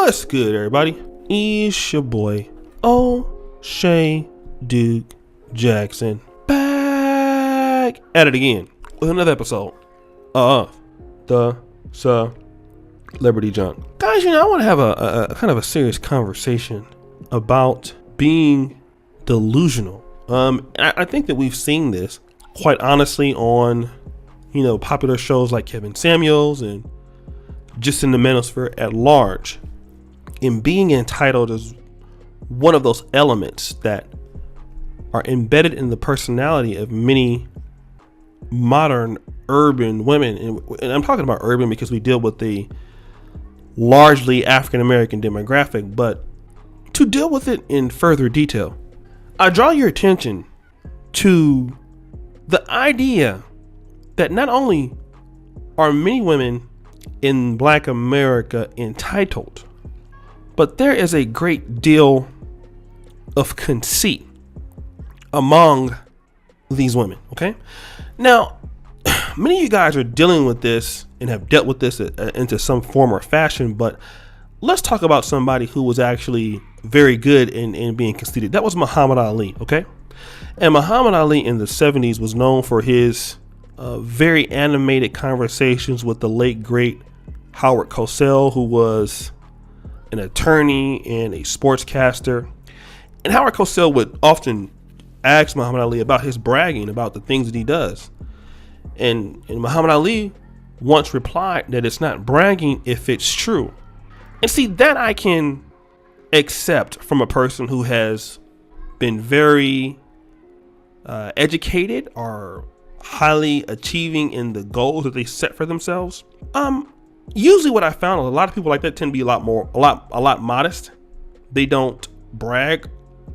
What's good, everybody? It's your boy, O'Shea Duke Jackson, back at it again with another episode of the Celebrity Junk. Guys, I want to have a kind of a serious conversation about being delusional. I think that we've seen this quite honestly on, popular shows like Kevin Samuels and just in the manosphere at large. And being entitled is one of those elements that are embedded in the personality of many modern urban women. And I'm talking about urban because we deal with the largely African-American demographic, but to deal with it in further detail, I draw your attention to the idea that not only are many women in Black America entitled, but there is a great deal of conceit among these women. Okay. Now, many of you guys are dealing with this and have dealt with this into some form or fashion, but let's talk about somebody who was actually very good in being conceited. That was Muhammad Ali. Okay. And Muhammad Ali in the 70s was known for his very animated conversations with the late great Howard Cosell, who was an attorney and a sportscaster. And Howard Cosell would often ask Muhammad Ali about his bragging about the things that he does. And Muhammad Ali once replied that it's not bragging if it's true. And see, that I can accept from a person who has been very educated or highly achieving in the goals that they set for themselves. Usually what I found, a lot of people like that tend to be a lot modest. They don't brag.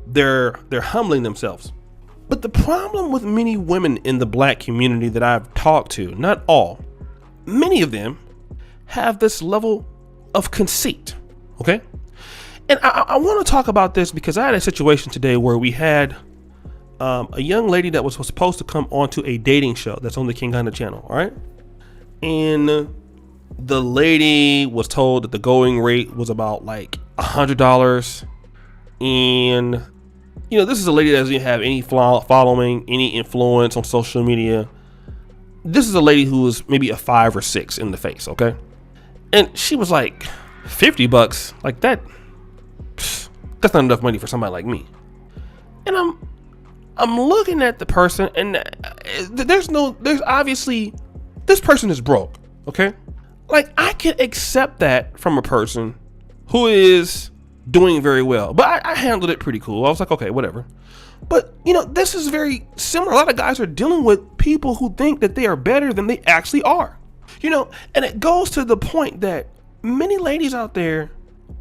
They're humbling themselves. But the problem with many women in the Black community that I've talked to, not all, many of them have this level of conceit. Okay. And I want to talk about this because I had a situation today where we had a young lady that was supposed to come onto a dating show that's on the King Hunter channel. All right. And the lady was told that the going rate was about like $100. And, this is a lady that doesn't have any following, any influence on social media. This is a lady who was maybe a 5 or 6 in the face. Okay. And she was like, $50, like that's not enough money for somebody like me. And I'm looking at the person, and there's obviously, this person is broke. Okay. Like, I can accept that from a person who is doing very well, but I handled it pretty cool. I was like, okay, whatever. But, this is very similar. A lot of guys are dealing with people who think that they are better than they actually are, and it goes to the point that many ladies out there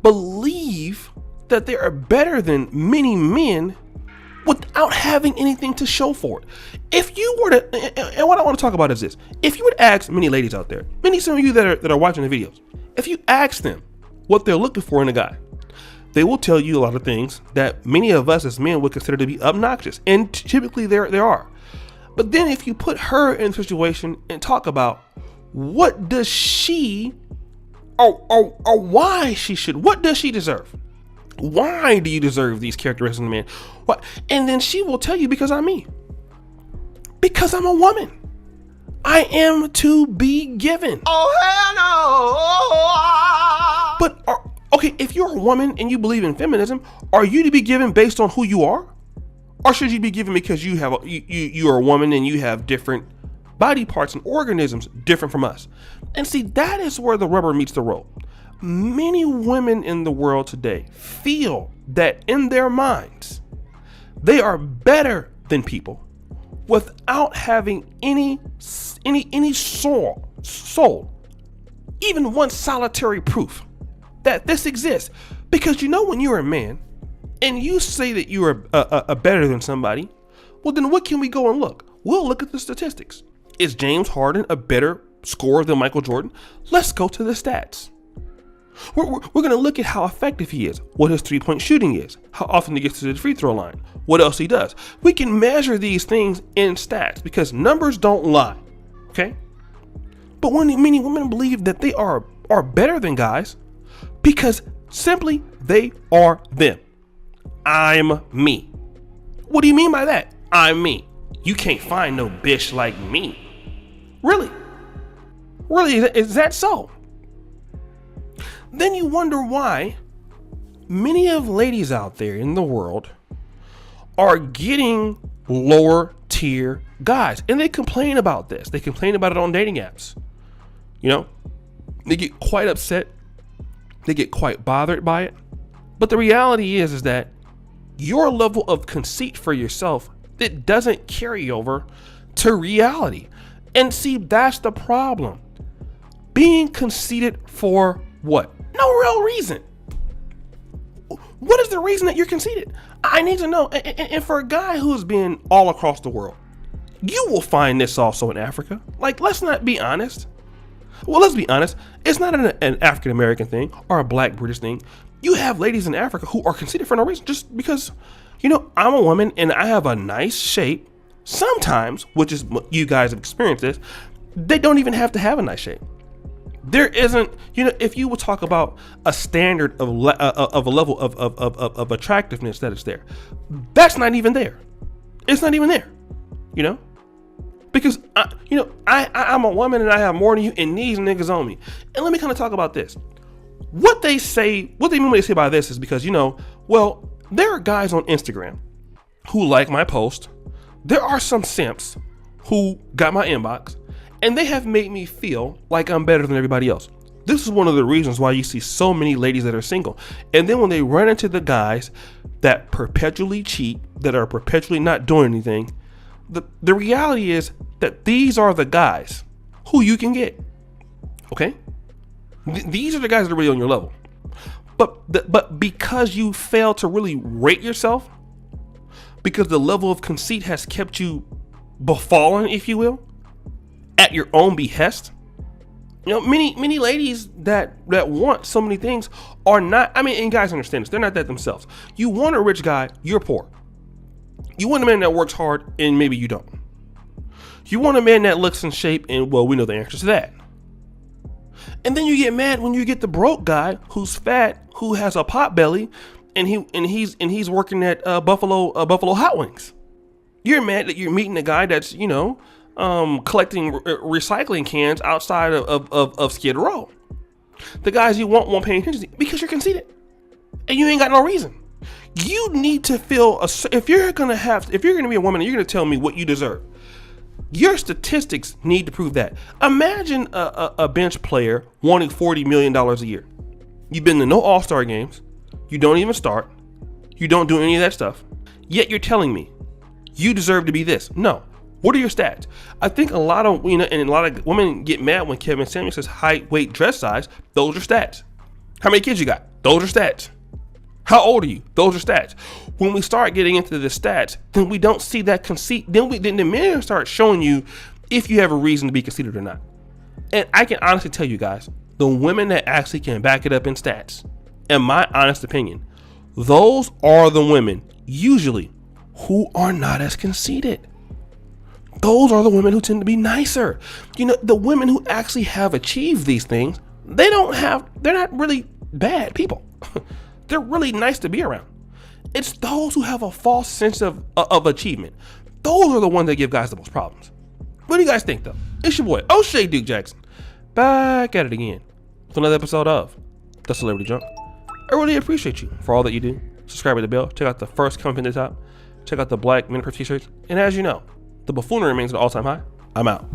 believe that they are better than many men without having anything to show for it. If you were to, and what I want to talk about is this: if you would ask many ladies out there, some of you that are watching the videos, if you ask them what they're looking for in a guy, they will tell you a lot of things that many of us as men would consider to be obnoxious, and typically there are. But then if you put her in a situation and talk about what does she, or why she should, what does she deserve? Why do you deserve these characteristics in a man? What? And then she will tell you, because I'm me. Because I'm a woman. I am to be given. Oh, hell no. But, okay, if you're a woman and you believe in feminism, are you to be given based on who you are? Or should you be given because you are a woman and you have different body parts and organisms different from us? And see, that is where the rubber meets the road. Many women in the world today feel that in their minds, they are better than people without having any soul, even one solitary proof that this exists. Because when you're a man and you say that you are a better than somebody, well, then what can we go and look? We'll look at the statistics. Is James Harden a better scorer than Michael Jordan? Let's go to the stats. We're going to look at how effective he is, what his three-point shooting is, how often he gets to the free throw line, what else he does. We can measure these things in stats because numbers don't lie, okay? But when many women believe that they are better than guys because Simply, they are them. I'm me. What do you mean by that? I'm me. You can't find no bitch like me. Really? Really, is that so? Then you wonder why many of ladies out there in the world are getting lower tier guys. And they complain about this. They complain about it on dating apps. You know, they get quite upset. They get quite bothered by it. But the reality is that your level of conceit for yourself, it doesn't carry over to reality. And see, that's the problem. Being conceited for what? No real reason. What is the reason that you're conceited? I need to know. And for a guy who's been all across the world, you will find this also in Africa. Like, let's not be honest. Well, let's be honest. It's not an African American thing or a black British thing. You have ladies in Africa who are conceited for no reason, just because, you know, I'm a woman and I have a nice shape. Sometimes, which is you guys have experienced this, they don't even have to have a nice shape. There isn't, you know, if you would talk about a standard of a level of attractiveness that is there, that's not even there. It's not even there, you know, because I'm a woman and I have more than you, and these niggas on me. And let me kind of talk about this. What they mean when they say by this is because, you know, well, there are guys on Instagram who like my post. There are some simps who got my inbox, and they have made me feel like I'm better than everybody else. This is one of the reasons why you see so many ladies that are single. And then when they run into the guys that perpetually cheat, that are perpetually not doing anything, the reality is that these are the guys who you can get. Okay? These are the guys that are really on your level. But because you fail to really rate yourself, because the level of conceit has kept you befallen, if you will, at your own behest. You know, many ladies that want so many things are not, I mean, and guys understand this, they're not that themselves. You want a rich guy, you're poor. You want a man that works hard, and maybe you don't. You want a man that looks in shape, and well, we know the answer to that. And then you get mad when you get the broke guy who's fat, who has a pot belly, and he's working at Buffalo Hot Wings. You're mad that you're meeting a guy that's, you know, collecting recycling cans outside of Skid Row. The guys you won't pay attention to because you're conceited and you ain't got no reason. You need to feel if you're gonna be a woman and you're gonna tell me what you deserve, your statistics need to prove that. Imagine a bench player wanting $40 million a year. You've been to no All-Star games. You don't even start. You don't do any of that stuff. Yet you're telling me you deserve to be this. No. What are your stats? I think a lot of women get mad when Kevin Samuels says height, weight, dress size. Those are stats. How many kids you got? Those are stats. How old are you? Those are stats. When we start getting into the stats, then we don't see that conceit. Then the men start showing you if you have a reason to be conceited or not. And I can honestly tell you guys, the women that actually can back it up in stats, in my honest opinion, those are the women usually who are not as conceited. Those are the women who tend to be nicer. You know, the women who actually have achieved these things, they're not really bad people. They're really nice to be around. It's those who have a false sense of achievement. Those are the ones that give guys the most problems. What do you guys think though? It's your boy, O'Shea Duke Jackson, back at it again with another episode of The Celebrity Junk. I really appreciate you for all that you do. Subscribe to the bell. Check out the first comment at the top. Check out the Black Men Proof t-shirts. And as you know, the buffoonery remains at an all-time high. I'm out.